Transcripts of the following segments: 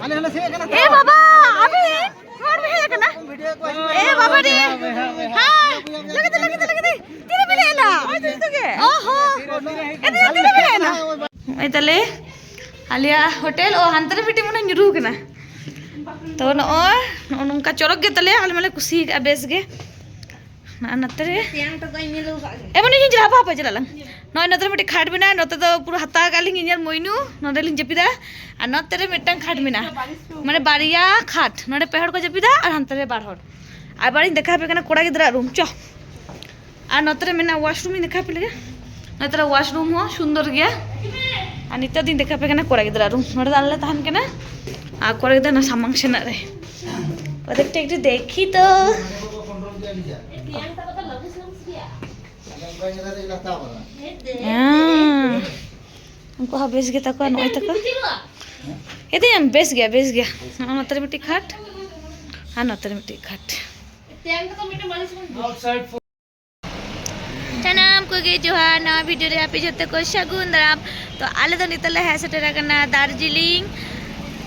ए बाबा अभी और भी है ना ए बाबा रे हां लगे दे तीन मिले ना ओहो ए तीन मिले ना ए तले आलिया होटल ओ हंतरे बिटी मन ᱧᱩᱨᱩ कना तो नोंका चरक गे तले आले माले कुसी का बेस गे नतरे त्यां तो कोई मिलू एमन ही जा बापा चला लंग नय नतरे मिटी खाट बिना नते तो पूरा हता गालिंग इनर मोइनु नदे लिंग जपिदा आ नतरे मिटन खाट बिना माने बारिया खाट नडे पेहड़ को जपिदा और हंतरे बारहड़ आ बारी देखा पे कना कोड़ा गिदरा रूम च आ नतरे मेना वॉशरूम देखा पे लगे नतरे वॉशरूम हो सुंदर गया आ निता दिन देखा पे कना कोड़ा गिदरा रूम नडे दाले तहन कना आ कोड़ा गिदरा ना सामांग सेना रे ओदेकटे एकटु देखी तो उनको हाँ बेस गया तक नॉय तक ये हम बेस गया नतर मिट्टी खाट हाँ नतर मिट्टी खाट सनाम को गे जोहार नवा वीडियो रे आपे जते को सगुन दाराम तो आले तो नितले है सेटेरा कना दार्जिलिंग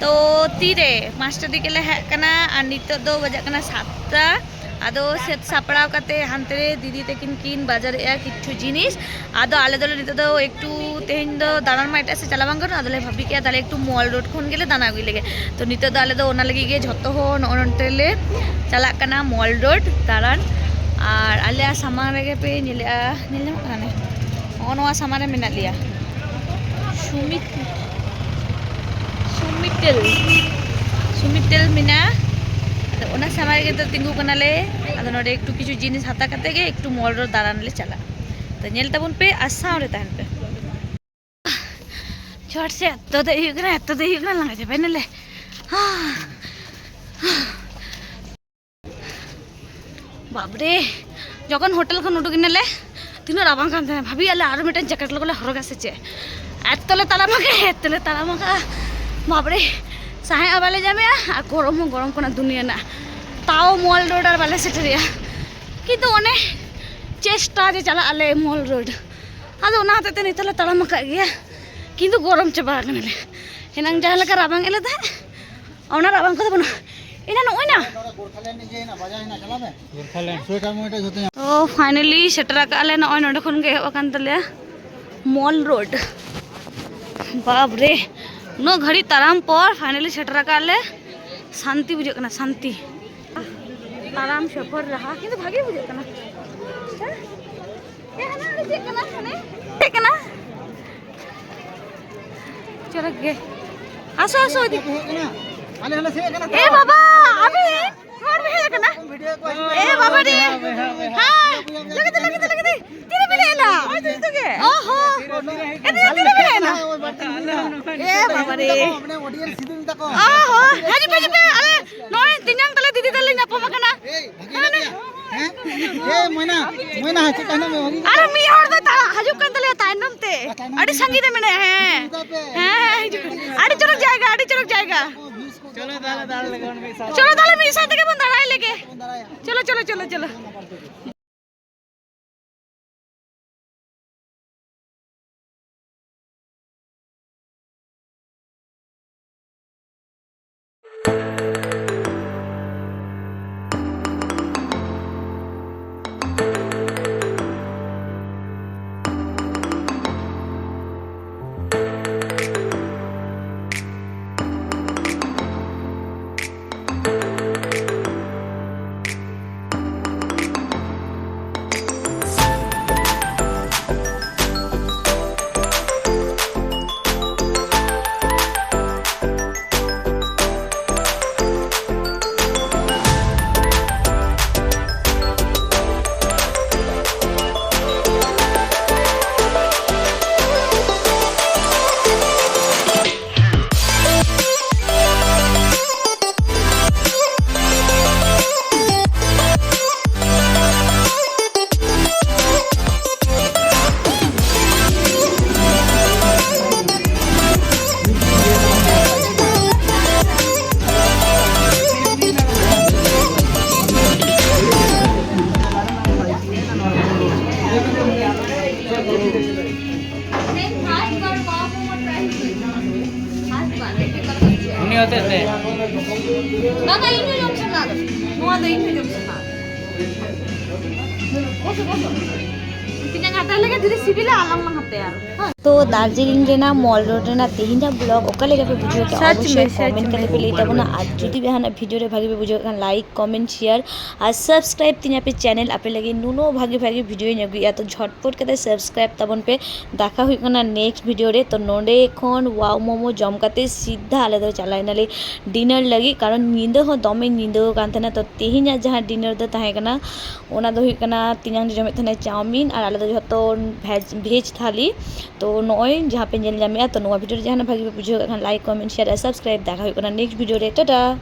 तो तीरे मास्टर दी केले है कना आ नितो दो बजा कना 7टा आदो सेट सापड़ाव कते हानते दीदी तकिन किन बाजार या किछु जिनिस आदो आले दले नितो दो एकटू तेहिन दो दानान माइटा से चला बांग आदले भाबी के दाले एकटू मॉल रोड खन गेले दाना गई लेगे तो नितो दाले दो ओना लगी गे झतो हो नोनटेले चला कना मॉल रोड दारान और आले सामान रेगे पे निले निले माने ओनवा सामान मेना लिया सुमितेल मिना ओना सामार के तो तिंगु कनाले आदो नोडे एकटू किछु जिनिस हाता कते गे एकटू मॉल रोड दारान ले चला तो नेल तबन पे आसाम रे तहन पे छोट से तो दे हिगना लंगा जे बेनले बाप रे जखन होटल खन उडुक नेले तिनो राबां कान भाबी आले आरो मिटन जैकेट लगले हरगा से चे एतले ताला मागा बाप रे साहे आबाले जामे आ गरम कोना दुनिया ना ताओ मॉल रोड और बाले सेटरिया किंतु ओने चेष्टा जे चला आले मॉल रोड आदो ओना हते नितले ताला माका गया किंतु गरम चबा कनले हेनांग जहां लका राबां एले ता ओना राबां को बना इना न ओइना गोरखालैंड जे ना बाजा ना चलाबे गोरखालैंड सोटा मोटा जते ओ फाइनली सेटरा का आले न ओइ नडे खन गे हेवा कान तले मॉल रोड बाप रे नो घड़ी ताराम पर फाइनली सेटरा का आले शांति बुझे कना शांति आराम सफर रहा किंतु भागे बुझे कना ए हना जे कना हने ठीक ना चल गे आसो ए बाबा अभी और भी है कना ए बाबा रे हां लगे दे तीन मिले ना ओहो ए तीन मिले ना ए बाबा रे अपने ऑडियंस सीधे तक ओहो हाजी पे अरे नय तिनंग तले दीदी तले ना पमकना ए मोना हाची कहना में होगी अरे मी और दो ताला हाजू कन तले ताइनम ते अड़ी संगीत में है अड़ी चलक जाएगा चलो दाले मी साथ के बंदा राय लेके चलो ᱦᱚᱛᱮᱫ ᱛᱮ Baba ini jom sana. Nuah ada ini jom sana. Boso boso. Kita ngata lagi jadi sibila alam lang hate yaar. तो दार्जिलिंग रेना मॉल रोड रेना तेहिना ब्लॉग ओकले पे बुझो के अवश्य कमेंट करे पे लेता बना आज जदी बेहाना वीडियो रे भागे पे बुझो kan लाइक कमेंट शेयर और सब्सक्राइब तिना पे चैनल आपे लगे नुनो भागे भागे वीडियो नगु या तो झटपट कते सब्सक्राइब तबन पे देखा हुई कना नेक्स्ट वीडियो रे तो नोडे एखन वाओ मोमो जम काते सीधा आले दो चलाई नाले डिनर लगी कारण नींद हो दमे नींद कान थना तो तेहिना जहां डिनर दो ताहे कना ओना दो हुई कना तिनांग जमे थने चाउमीन और आले दो जतो भेज थाली तो नॉय जहाँ पे जेल जामिया तो नोआ वीडियो जहाँ भागी पे बुझो लाइक कमेंट शेयर सब्सक्राइब देखा हुई नेक्स्ट वीडियो रे टाटा।